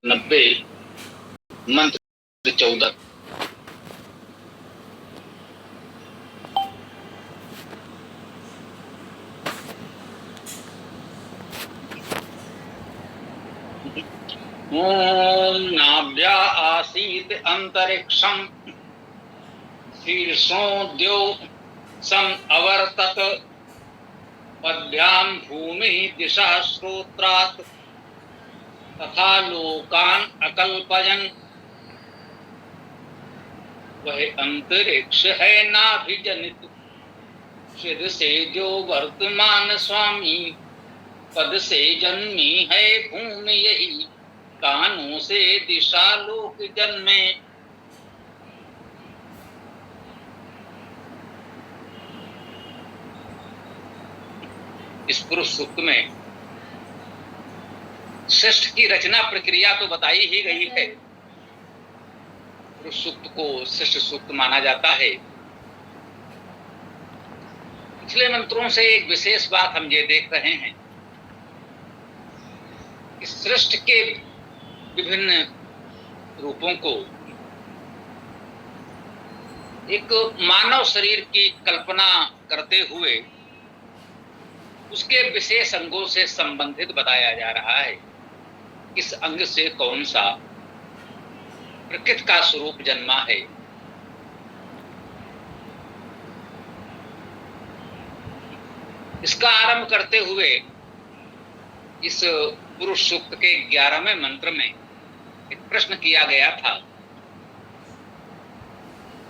90 मंत्र 14। ओम नाभ्या आसीत अंतरिक्षम शीर्षो द्यो सम अवर्तत पद्भ्याम भूमि दिशा श्रोत्रात् तथा लोकान अकल्पयन। वह अंतरिक्ष है नाभिजनित सिद्ध से जो वर्तमान स्वामी पद से जन्मी है भूमि यही कानों से दिशा लोक जन्मे। इस पुरुष सूक्त में सृष्टि की रचना प्रक्रिया तो बताई ही गई है। पुरुष सूक्त को सृष्टि सूक्त माना जाता है। पिछले मंत्रों से एक विशेष बात हम ये देख रहे हैं कि सृष्टि के विभिन्न रूपों को एक मानव शरीर की कल्पना करते हुए उसके विशेष अंगों से संबंधित बताया जा रहा है। इस अंग से कौन सा प्रकृति का स्वरूप जन्मा है। इसका आरंभ करते हुए इस पुरुष सूक्त के 11वें मंत्र में एक प्रश्न किया गया था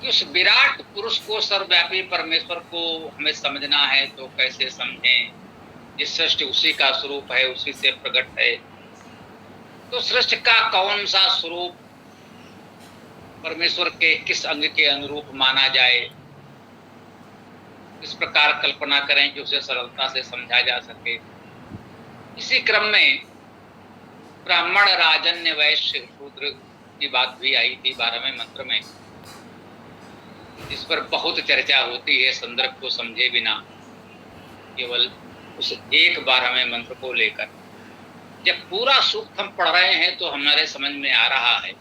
कि उस विराट पुरुष को, सर्वव्यापी परमेश्वर को हमें समझना है तो कैसे समझें। जिस सृष्टि उसी का स्वरूप है, उसी से प्रकट है, तो सृष्टि का कौन सा स्वरूप परमेश्वर के किस अंग के अनुरूप माना जाए, इस प्रकार कल्पना करें कि उसे सरलता से समझा जा सके। इसी क्रम में ब्राह्मण, राजन्य, वैश्य, शूद्र की बात भी आई थी 12वें मंत्र में, जिस पर बहुत चर्चा होती है संदर्भ को समझे बिना, केवल उस एक 12वें मंत्र को लेकर। जब पूरा सूक्त हम पढ़ रहे हैं तो हमारे समझ में आ रहा है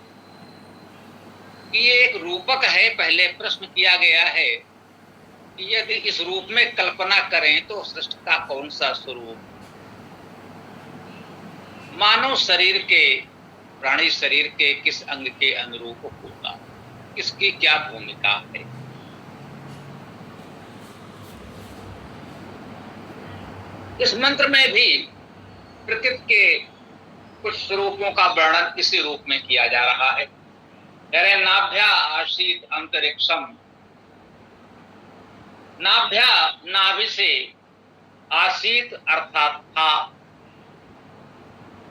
कि ये एक रूपक है। पहले प्रश्न किया गया है कि यदि इस रूप में कल्पना करें तो सृष्टि का कौन सा स्वरूप मानव शरीर के, प्राणी शरीर के किस अंग के अनुरूप होगा, इसकी क्या भूमिका है। इस मंत्र में भी प्रकृति के कुछ स्वरूपों का वर्णन इसी रूप में किया जा रहा है। नाभ्या आसीत अंतरिक्षम। नाभ्या, नाभि से, आसीत अर्थात था,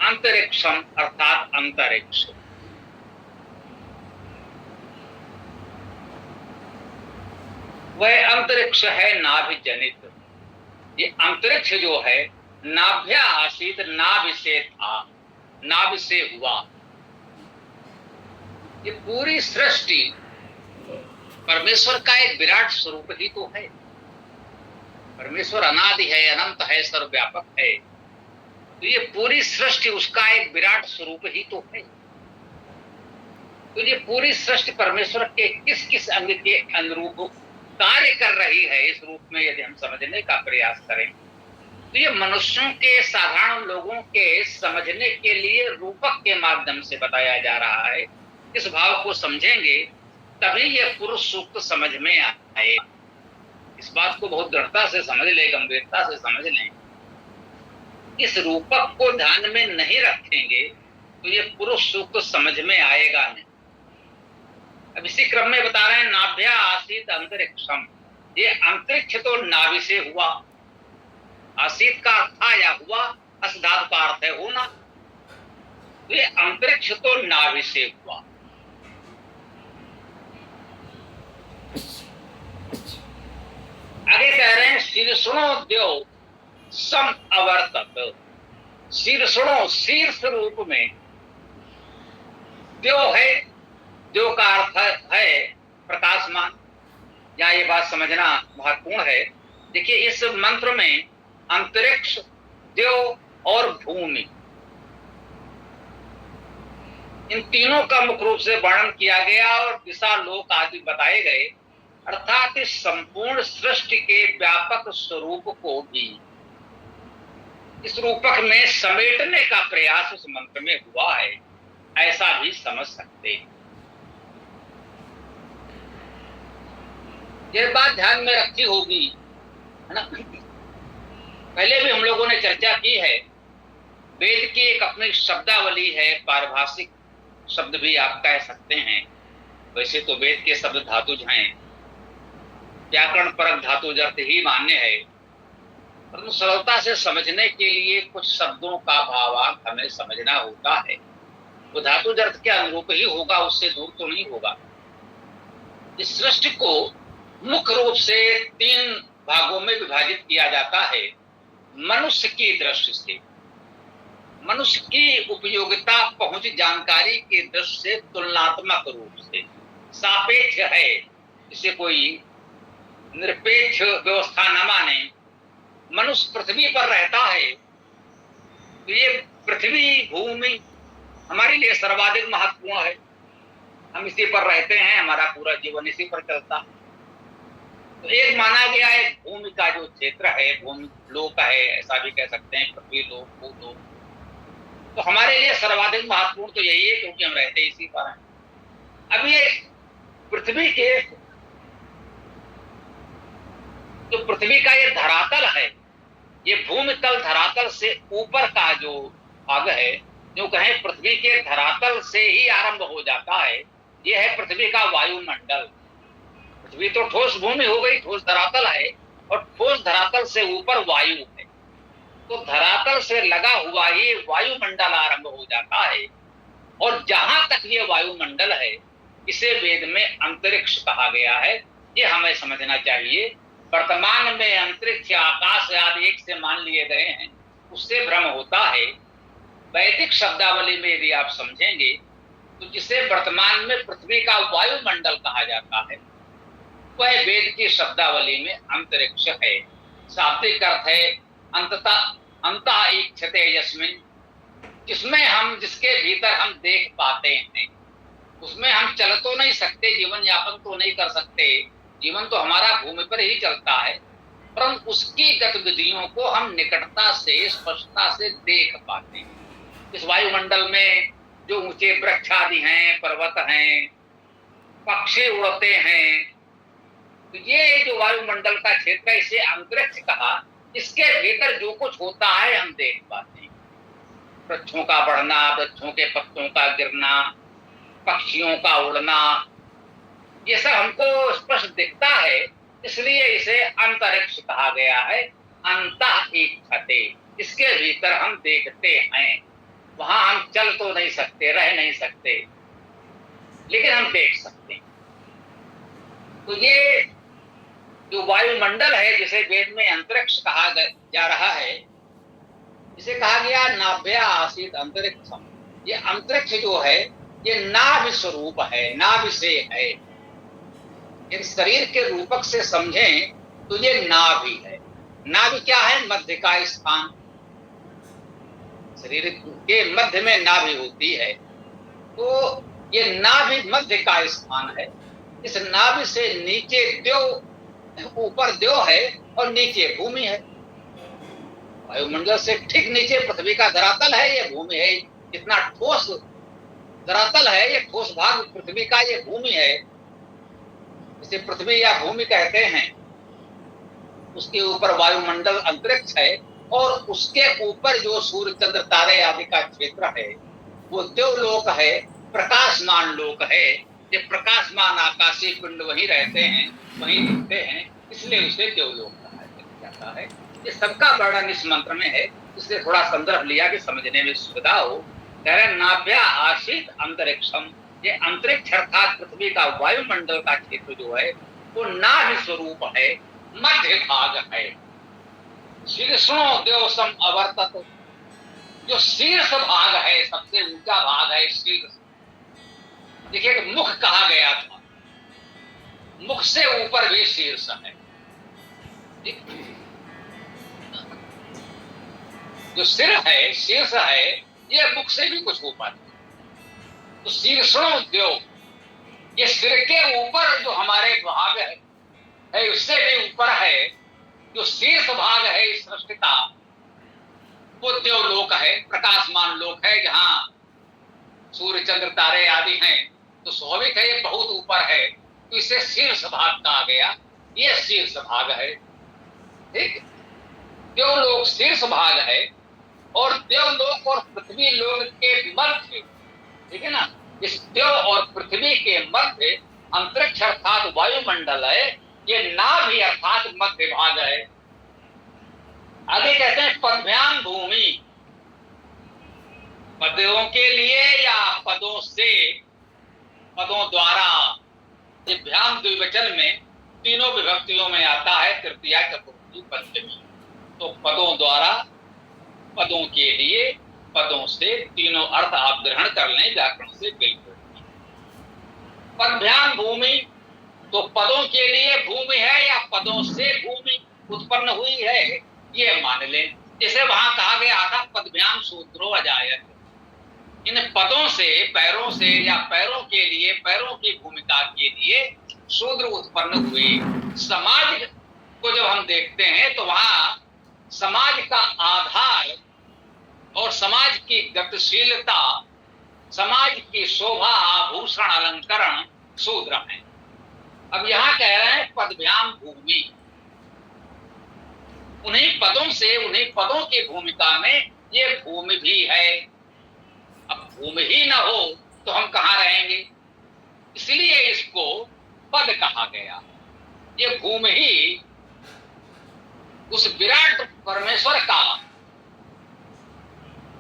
अंतरिक्षम अर्थात अंतरिक्ष। वह अंतरिक्ष है नाभि जनित। ये अंतरिक्ष जो है नाभ्या आसीत, नाभि से था, नाभि से हुआ। ये पूरी सृष्टि परमेश्वर का एक विराट स्वरूप ही तो है। परमेश्वर अनादि है, अनंत है, सर्वव्यापक है, तो ये पूरी सृष्टि उसका एक विराट स्वरूप ही तो है। तो ये पूरी सृष्टि परमेश्वर के किस किस अंग के अनुरूप कार्य कर रही है, इस रूप में यदि हम समझने का प्रयास करें तो ये मनुष्यों के, साधारण लोगों के समझने के लिए रूपक के माध्यम से बताया जा रहा है। इस भाव को समझेंगे तभी ये पुरुष सूक्त समझ में आए। इस बात को बहुत दृढ़ता से समझ लें, गंभीरता से समझ लें। इस रूपक को ध्यान में नहीं रखेंगे तो ये पुरुष सूक्त समझ में आएगा नहीं। अब इसी क्रम में बता रहे हैं नाभ्या आसीत अंतरिक्षम। ये अंतरिक्ष तो नाभि से हुआ। आसीत का अर्थ था या हुआ, अस धातु का अर्थ है होना, तो ये अंतरिक्ष तो नाभि से हुआ। आगे कह रहे हैं शीर्षणो द्यो सम अवर्तत। शीर्षणो, शीर्ष रूप में, द्यो है, द्यो का अर्थ है प्रकाशमान। यहाँ ये बात समझना महत्वपूर्ण है। देखिए इस मंत्र में अंतरिक्ष, द्यो और भूमि, इन तीनों का मुख्य रूप से वर्णन किया गया और दिशा लोक आदि बताए गए, अर्थात इस संपूर्ण सृष्टि के व्यापक स्वरूप को भी इस रूपक में समेटने का प्रयास उस मंत्र में हुआ है, ऐसा भी समझ सकते हैं। यह बात ध्यान में रखी होगी, है ना। पहले भी हम लोगों ने चर्चा की है, वेद की एक अपनी शब्दावली है, पारिभाषिक शब्द भी आप कह सकते हैं। वैसे तो वेद के शब्द धातुज हैं, व्याकरण परक धातुज अर्थ ही मान्य है, परंतु सरलता से समझने के लिए कुछ शब्दों का भावार्थ हमें समझना होता है। वो धातुज अर्थ के अनुरूप ही होगा, उससे दूर तो नहीं होगा। इस सृष्टि को मुख्य रूप से 3 भागों में विभाजित किया जाता है। मनुष्य की दृष्टि से, मनुष्य की उपयोगिता पहुंच जानकारी की दृष्टि से तुलनात्मक रूप से सापेक्ष है, इसे कोई निरपेक्ष व्यवस्था न माने। मनुष्य पृथ्वी पर रहता है, तो ये पृथ्वी भूमि हमारे लिए सर्वाधिक महत्वपूर्ण है। हम इसी पर रहते हैं, हमारा पूरा जीवन इसी पर चलता है। तो एक माना गया है भूमि का जो क्षेत्र है, भूमि लोक है, ऐसा भी कह सकते हैं, पृथ्वी लोक, भूलोक। तो हमारे लिए सर्वाधिक महत्वपूर्ण तो यही है, क्योंकि हम रहते इसी पर हैं। अब ये पृथ्वी के जो पृथ्वी का ये धरातल है, ये भूमि तल धरातल से ऊपर का जो भाग है, जो कहें पृथ्वी के धरातल से ही आरंभ हो जाता है, ये है पृथ्वी का वायुमंडल। पृथ्वी तो ठोस भूमि हो गई, ठोस धरातल है, और ठोस धरातल से ऊपर वायु है। तो धरातल से लगा हुआ ये वायुमंडल आरंभ हो जाता है, और जहां तक ये वायुमंडल है, इसे वेद में अंतरिक्ष कहा गया है। ये हमें समझना चाहिए। वर्तमान में अंतरिक्ष आकाश आदि एक से मान लिए गए हैं, उससे भ्रम होता है। वैदिक शब्दावली में यदि आप समझेंगे, तो जिसे वर्तमान में पृथ्वी का वायुमंडल कहा जाता है, वह वेद की शब्दावली में अंतरिक्ष है। शाब्दिक अर्थ है अंतः ईक्षते यस्मिन्, जिसमें हम, जिसके भीतर हम देख पाते हैं। उसमें हम चल तो नहीं सकते, जीवन यापन तो नहीं कर सकते, जीवन तो हमारा भूमि पर ही चलता है, परंतु उसकी गतिविधियों को हम निकटता से, स्पष्टता से देख पाते हैं। इस वायुमंडल में जो ऊंचे वृक्ष आदि हैं, पर्वत हैं, पक्षी उड़ते हैं, तो ये जो वायुमंडल का क्षेत्र है, इसे अंतरिक्ष कहा। इसके भीतर जो कुछ होता है हम देख पाते हैं। वृक्षों का बढ़ना, वृक्षों के पत्तों का गिरना, पक्षियों का उड़ना, ये सब हमको स्पष्ट दिखता है, इसलिए इसे अंतरिक्ष कहा गया है। अंतः ईक्षते, इसके भीतर हम देखते हैं। वहां हम चल तो नहीं सकते, रह नहीं सकते, लेकिन हम देख सकते हैं। तो ये जो वायुमंडल है, जिसे वेद में अंतरिक्ष कहा जा रहा है, इसे कहा गया नाभ्या आसीत अंतरिक्षम। ये अंतरिक्ष जो है, ये नाभि स्वरूप है, नाभि से है। इन शरीर के रूपक से समझें तो ये नाभि है। नाभि क्या है? मध्य का स्थान। शरीर के मध्य में नाभि होती है, तो ये नाभि मध्य का स्थान है। इस नाभि से नीचे द्यों, ऊपर द्यों है और नीचे भूमि है। वायुमंडल से ठीक नीचे पृथ्वी का धरातल है, ये भूमि है। इतना ठोस धरातल है, ये ठोस भाग पृथ्वी का, ये भूमि है। इसे पृथ्वी या भूमि कहते हैं। उसके ऊपर वायुमंडल अंतरिक्ष है, और उसके ऊपर जो सूर्य चंद्र तारे आदि का क्षेत्र है, वो देवलोक है, प्रकाशमान लोक है। ये प्रकाशमान आकाशीय पिंड वहीं रहते हैं, वहीं दिखते हैं, इसलिए उसे देवलोक कहा जाता है। ये सबका वर्णन इस मंत्र में है, इसलिए थोड़ा संदर्भ लिया कि समझने में सुविधा हो। कह रहे नाभ्या आसीत अंतरिक्षम, ये अंतरिक्ष अर्थात पृथ्वी का वायुमंडल का क्षेत्र जो है, वो नाभि स्वरूप है, मध्य भाग है। शीर्षो देवसम अवर्तत, जो शीर्ष भाग है, सबसे ऊंचा भाग है शीर्ष। देखिए, मुख कहा गया था, मुख से ऊपर भी शीर्ष है। जो सिर है, शीर्ष है, ये मुख से भी कुछ ऊपर है। तो शीर्षोद्योग, ये सिर के ऊपर जो हमारे भाग है उससे भी ऊपर है, जो शीर्ष भाग है इस सृष्टि का, वो देवलोक है, प्रकाशमान लोक है, जहां सूर्य चंद्र तारे आदि हैं। तो स्वाभाविक है ये बहुत ऊपर है, तो इसे शीर्ष भाग कहा गया। ये शीर्ष भाग है, ठीक। देवलोक शीर्ष भाग है, और देवलोक और पृथ्वी लोक के मध्य, ठीक है ना, इस देव और पृथ्वी के मध्य अंतरिक्ष अर्थात वायुमंडल है, ये नाभि अर्थात मध्य भाग है। आगे कहते हैं पदभ्याम भूमि, पदों के लिए या पदों से, पदों द्वारा। ये भ्याम द्विवचन में तीनों विभक्तियों में आता है, तृतीया चतुर्थी पंचमी। तो पदों द्वारा, पदों के लिए, पदों से, तीनों अर्थ आप ग्रहण कर लें व्याकरण से बिल्कुल। पदभ्याम भूमि, तो पदों के लिए भूमि है या पदों से भूमि उत्पन्न हुई है, ये मान लें। जैसे वहां कहा गया था पदभ्याम शूद्रो अजायत, इन पदों से, पैरों से या पैरों के लिए, पैरों की भूमिका के लिए शूद्र उत्पन्न हुए। समाज को जब हम देखते हैं तो वहां समाज का आधार और समाज की गतिशीलता, समाज की शोभा, आभूषण, अलंकरण शूद्र है। अब यहां कह रहे हैं पदभ्याम भूमि, उन्हीं पदों से, उन्हीं पदों की भूमिका में ये भूमि भी है। अब भूमि ही ना हो तो हम कहां रहेंगे, इसलिए इसको पद कहा गया। ये भूमि ही उस विराट परमेश्वर का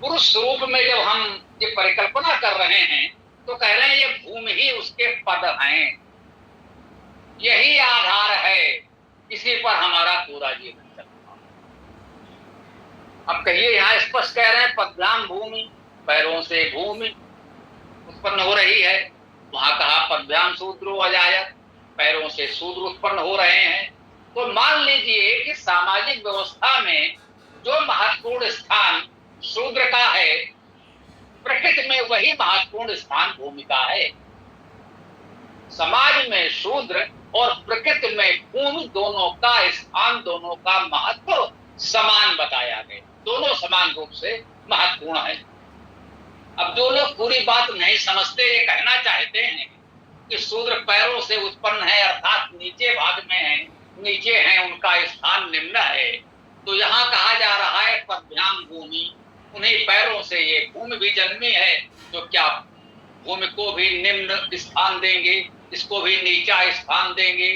पुरुष रूप में जब हम ये परिकल्पना कर रहे हैं तो कह रहे हैं ये भूमि ही उसके पद हैं, यही आधार है, इसी पर हमारा पूरा जीवन चलता है। अब कहिए यहां स्पष्ट कह रहे हैं पदभ्याम भूमि, पैरों से भूमि उत्पन्न हो रही है। वहां कहा पदभ्याम शूद्रो अजायत, पैरों से शूद्र उत्पन्न हो रहे हैं। तो मान लीजिए कि सामाजिक व्यवस्था में जो महत्वपूर्ण स्थान शूद्र का है, प्रकृति में वही महत्वपूर्ण स्थान भूमिका है। समाज में शूद्र और प्रकृति में भूमि, दोनों का स्थान, दोनों का महत्व समान बताया गया, दोनों समान रूप से महत्वपूर्ण है। अब जो लोग पूरी बात नहीं समझते, ये कहना चाहते हैं कि शूद्र पैरों से उत्पन्न है अर्थात नीचे भाग में है, नीचे है, उनका स्थान निम्न है। तो यहाँ कहा जा रहा है पदभ्याम भूमि, उन्हीं पैरों से ये भूमि भी जन्मी है, तो क्या भूमि को भी निम्न स्थान देंगे, इसको भी नीचा स्थान देंगे?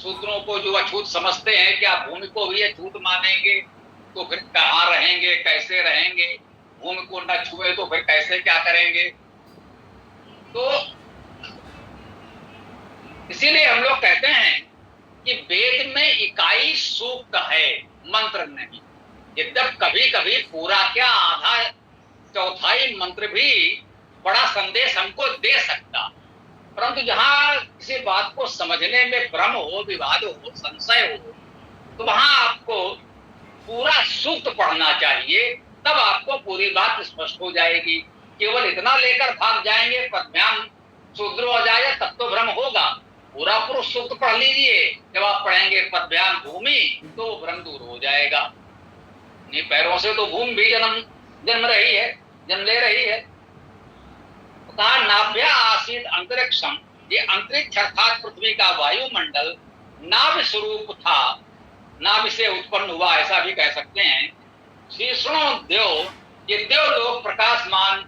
शूद्रों को जो अछूत समझते हैं, क्या भूमि को भी अछूत मानेंगे? तो फिर कहाँ रहेंगे, कैसे रहेंगे? भूमि को न छुए तो फिर कैसे क्या करेंगे? तो इसीलिए हम लोग कहते हैं कि वेद में इकाई सूक्त है, मंत्र नहीं। यद्यप कभी कभी पूरा क्या, आधा चौथाई मंत्र भी बड़ा संदेश हमको दे सकता, परंतु जहां किसी बात को समझने में भ्रम हो, विवाद हो, संशय हो, तो वहां आपको पूरा सूक्त पढ़ना चाहिए, तब आपको पूरी बात स्पष्ट हो जाएगी। केवल इतना लेकर भाग जाएंगे पदभ्याम शूद्रो अजायत, तब तो भ्रम होगा। पूरा पुरुष सूक्त पढ़ लीजिए, जब आप पढ़ेंगे पदभ्याम भूमि तो भ्रम दूर हो जाएगा। नहीं, पैरों से तो भूमि भी जन्म रही है, जन्म ले रही है। कहा नाभ्या आसीत अंतरिक्षम, ये अंतरिक्ष अर्थात पृथ्वी का वायुमंडल नाभ स्वरूप था, नाभ से उत्पन्न हुआ ऐसा भी कह सकते हैं। शीर्षणों देव, ये देवलोक प्रकाशमान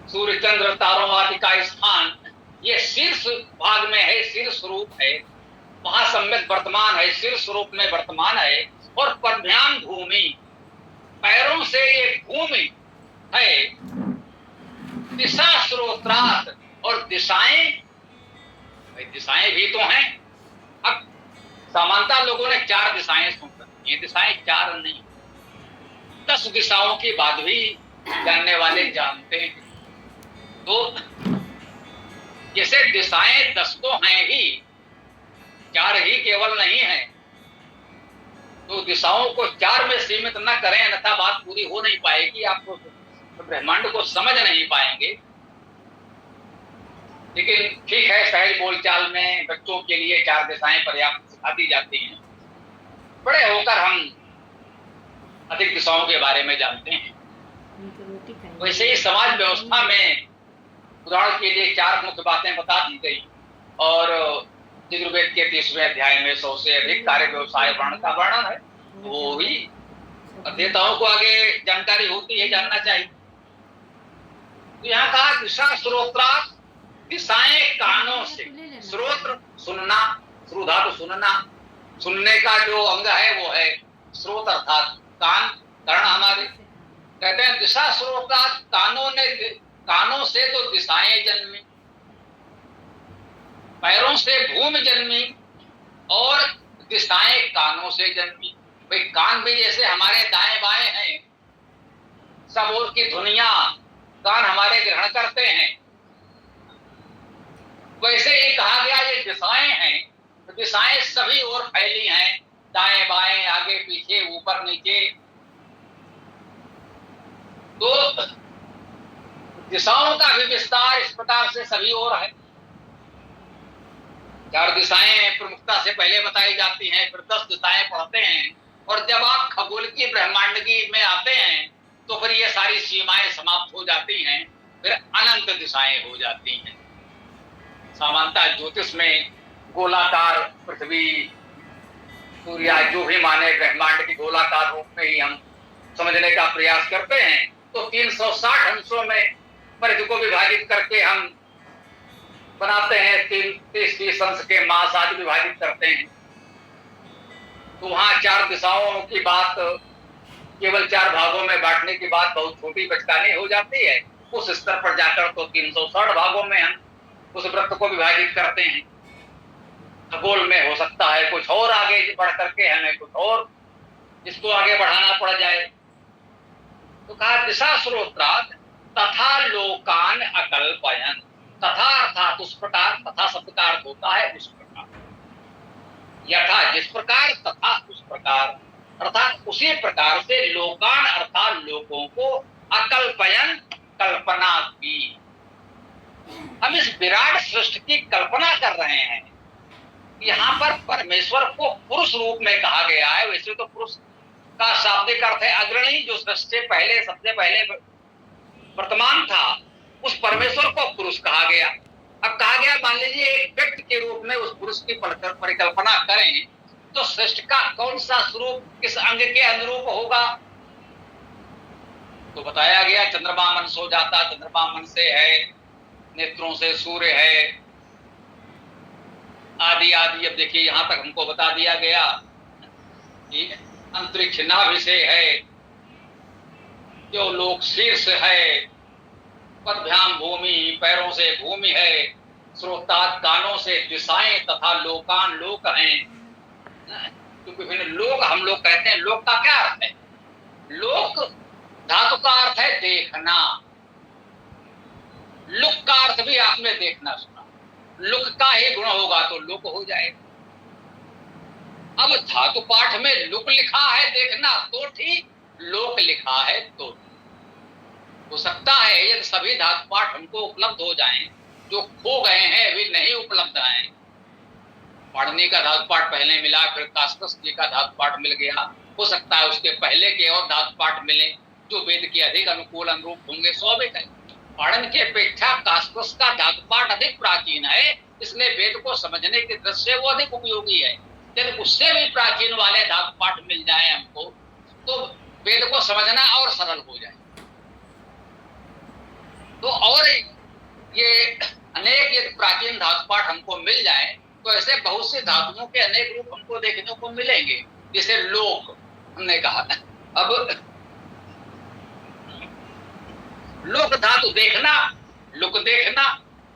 सूर्य चंद्र तारों आदि का स्थान, ये शीर्ष भाग में है, शीर्ष रूप है, वहां सम्यक वर्तमान है, शीर्ष रूप में वर्तमान है। और पदभ्याम भूमि, पैरों से ये भूमि है, दिशा स्रोत्रात, और दिशाएं, दिशाएं भी तो हैं। अब सामान्यतः लोगों ने 4 दिशाएं सुन रखी हैं, दिशाएं 4 नहीं, 10 दिशाओं की बात भी जानने वाले जानते हैं। तो जैसे दिशाएं 10 तो हैं ही, 4 ही केवल नहीं है, तो दिशाओं को 4 में सीमित न करें, अन्यथा बात पूरी हो नहीं पाएगी। आपको तो ब्रह्मांड को समझ नहीं पाएंगे। लेकिन ठीक है, सहज बोलचाल में बच्चों के लिए 4 दिशाएं पर्याप्त सिखा दी जाती हैं। बड़े होकर हम अधिक दिशाओं के बारे में जानते हैं। वैसे ही समाज व्यवस्था में उदाहरण के लिए 4 मुख्य बातें बता दी गई और यजुर्वेद के 30वें अध्याय में 100 से अधिक कार्य व्यवसाय वर्ण का वर्णन है। वो ही अध्येताओं को आगे जानकारी होती है, जानना चाहिए। तो यहाँ कहा दिशा स्रोत्रात्, दिशाएं कानों से। स्रोत्र सुनना, श्रुधा तो सुनना, सुनने का जो अंग है वो है स्रोत अर्थात कान, कर्ण हमारे। कहते हैं दिशा स्रोत्रात्, कानों से तो दिशाएं जन्मी, पैरों से भूमि जन्मी और दिशाएं कानों से जन्मी। भाई कान भी जैसे हमारे दाएं बाएं हैं, सब ओर की ध्वनियां कान हमारे ग्रहण करते हैं, वैसे ही कहा गया ये दिशाएं हैं, तो दिशाएं सभी ओर फैली हैं, दाएं बाएं, आगे पीछे, ऊपर नीचे। तो दिशाओं का भी विस्तार इस प्रकार से सभी ओर है। 4 दिशाएं प्रमुखता से पहले बताई जाती हैं, फिर 10 दिशाएं पढ़ते हैं, और जब आप खगोल की ब्रह्मांड की में आते हैं तो फिर ये सारी सीमाएं समाप्त हो जाती हैं, फिर अनंत दिशाएं हो जाती हैं। सामान्यतः ज्योतिष में गोलाकार पृथ्वी, सूर्य, जो भी माने ब्रह्मांड की गोलाकार रूप में ही हम समझने का प्रयास करते हैं। तो 360 अंशों में परिधि को विभाजित करके हम बनाते हैं, 30 अंश के मास आदि विभाजित करते हैं। तो वहां 4 दिशाओं की बात केवल 4 भागों में बांटने की बात बहुत छोटी बचकानी हो जाती है। उस स्तर पर जाकर तो 360 भागों में हम उस वृत्त को विभाजित करते हैं। खगोल में हो सकता है कुछ और आगे बढ़ करके हमें कुछ और इसको आगे बढ़ाना पड़ जाए। तो कहा दिशा स्रोत्रात् तथा लोकान अकल्पयन्। तथा अर्थात उस प्रकार, तथा शब्द का अर्थ होता है उस प्रकार, यथा जिस प्रकार, तथा उस प्रकार, अर्थात उसी प्रकार से लोकान अर्थात लोगों को अकल्पयन् कल्पना की। हम इस विराट सृष्टि की कल्पना कर रहे हैं। यहाँ पर परमेश्वर को पुरुष रूप में कहा गया है। वैसे तो पुरुष का शाब्दिक अर्थ है अग्रणी, जो सृष्टि से पहले, सबसे पहले वर्तमान था, उस परमेश्वर को पुरुष कहा गया। अब कहा गया मान लीजिए एक व्यक्ति के रूप में उस पुरुष की परिकल्पना करें तो सृष्टि का कौन सा स्वरूप किस अंग के अनुरूप होगा? तो बताया गया चंद्रमा मन सो जाता, चंद्रमा मन से है, नेत्रों से सूर्य है, आदि आदि। अब देखिए यहां तक हमको बता दिया गया कि अंतरिक्ष नाभि से है, जो लोक शीर्ष है, पदभ्याम भूमि, पैरों से भूमि है, स्रोतात् कानों से दिशाएं, तथा लोकान लोक हैं। तो विभिन्न लोक हम लोग कहते हैं। लोक का क्या अर्थ है? लोक धातु का अर्थ है देखना। लुक का अर्थ भी आपने देखना सुना। लुक का ही गुण होगा तो लुक हो जाएगा। अब धातु पाठ में लुक लिखा है देखना तो ठीक, लोक लिखा है तो हो सकता है यदि सभी धातु पाठ हमको उपलब्ध हो जाएं, जो खो गए हैं अभी नहीं उपलब्ध हैं। पाणिनि का धातु पाठ पहले मिला, फिर कास्कस जी का धातु पाठ मिल गया, हो सकता है उसके पहले के और धातु पाठ मिले जो वेद के अधिक अनुकूल अनुरूप होंगे। स्वाभाविक है, पाणिनि की अपेक्षा कास्कस का धातु पाठ अधिक प्राचीन है, इसलिए वेद को समझने की दृष्टि से वो अधिक उपयोगी है। यदि उससे भी प्राचीन वाले धातु पाठ मिल जाए हमको तो वेद को समझना और सरल हो जाए। तो और ये अनेक यदि प्राचीन धातु पाठ हमको मिल जाए तो ऐसे बहुत से धातुओं के अनेक रूप हमको देखने को मिलेंगे। जैसे लोक हमने कहा, अब लोक धातु देखना, लुक देखना,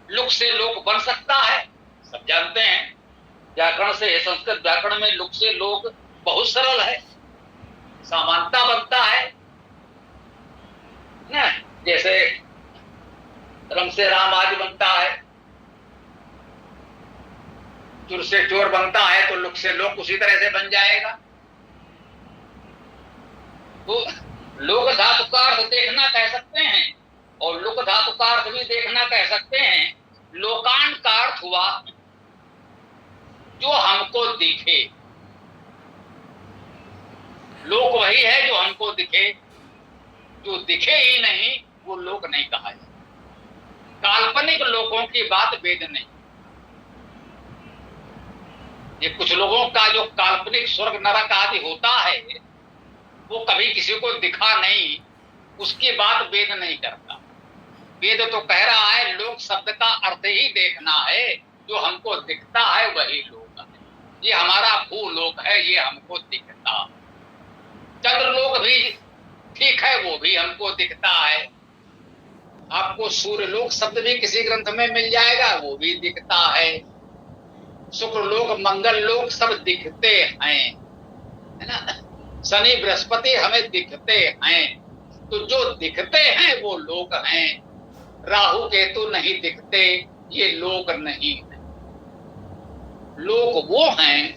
लुक से लोक बन सकता है, सब जानते हैं। व्याकरण से, संस्कृत व्याकरण में लुक से लोक बहुत सरल है, समानता बनता है ना। जैसे रम से राम आदि बनता है, चुर से चोर बनता है, तो लुक से लोक उसी तरह से बन जाएगा। तो लोक धातु का अर्थ देखना कह सकते हैं, और लोक धातु का अर्थ भी देखना कह सकते हैं। लोकान का अर्थ हुआ जो हमको दिखे। लोक वही है जो हमको दिखे, जो दिखे ही नहीं वो लोक नहीं कहा जाए। काल्पनिक लोकों की बात वेद नहीं। ये कुछ लोगों का जो काल्पनिक स्वर्ग नरक आदि होता है वो कभी किसी को दिखा नहीं, उसकी बात वेद नहीं करता। वेद तो कह रहा है लोक शब्द का अर्थ ही देखना है, जो हमको दिखता है वही लोक है। ये हमारा भूलोक है, ये हमको दिखता। चंद्रलोक भी ठीक है, वो भी हमको दिखता है। आपको सूर्यलोक शब्द भी किसी ग्रंथ में मिल जाएगा, वो भी दिखता है। शुक्रलोक, मंगल लोक सब दिखते हैं, है ना। शनि बृहस्पति हमें दिखते हैं, तो जो दिखते हैं वो लोक हैं। राहु केतु नहीं दिखते, ये लोक नहीं है। लोक वो हैं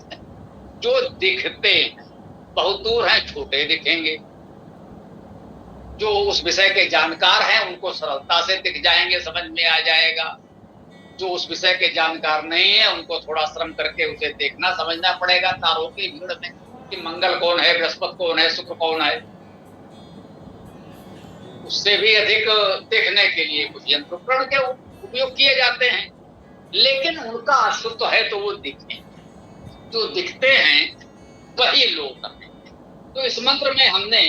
जो दिखते हैं, बहुत दूर हैं, छोटे दिखेंगे। जो उस विषय के जानकार हैं उनको सरलता से दिख जाएंगे, समझ में आ जाएगा। जो उस विषय के जानकार नहीं है उनको थोड़ा श्रम करके उसे देखना समझना पड़ेगा तारों की भीड़ में कि मंगल कौन है, बृहस्पति कौन है, शुक्र कौन है। उससे भी अधिक देखने के लिए कुछ यंत्र उपकरण के उपयोग किए जाते हैं, लेकिन उनका अस्तित्व है तो वो दिखे। जो दिखते हैं वही लोक हैं। तो इस मंत्र में हमने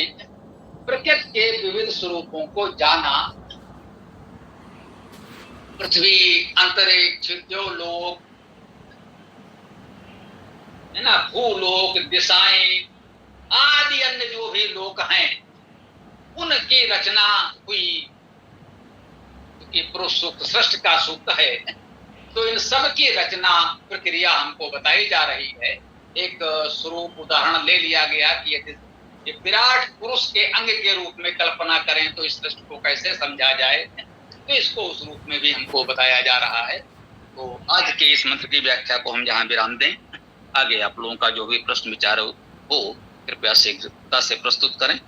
प्रकृति के विविध स्वरूपों को जाना। पृथ्वी, अंतरिक्ष, लोक, है ना, भूलोक, दिशाएं आदि अन्य जो भी लोक हैं उनकी रचना हुई। क्योंकि पुरुष सूक्त सृष्टि का सूक्त है, तो इन सब की रचना प्रक्रिया हमको बताई जा रही है। एक स्वरूप उदाहरण ले लिया गया कि ये विराट पुरुष के अंग के रूप में कल्पना करें तो इस सृष्टि को कैसे समझा जाए, तो इसको उस रूप में भी हमको बताया जा रहा है। तो आज के इस मंत्र की व्याख्या को हम यहाँ विराम दें। आगे आप लोगों का जो भी प्रश्न विचार हो कृपया शीघ्रता से प्रस्तुत करें।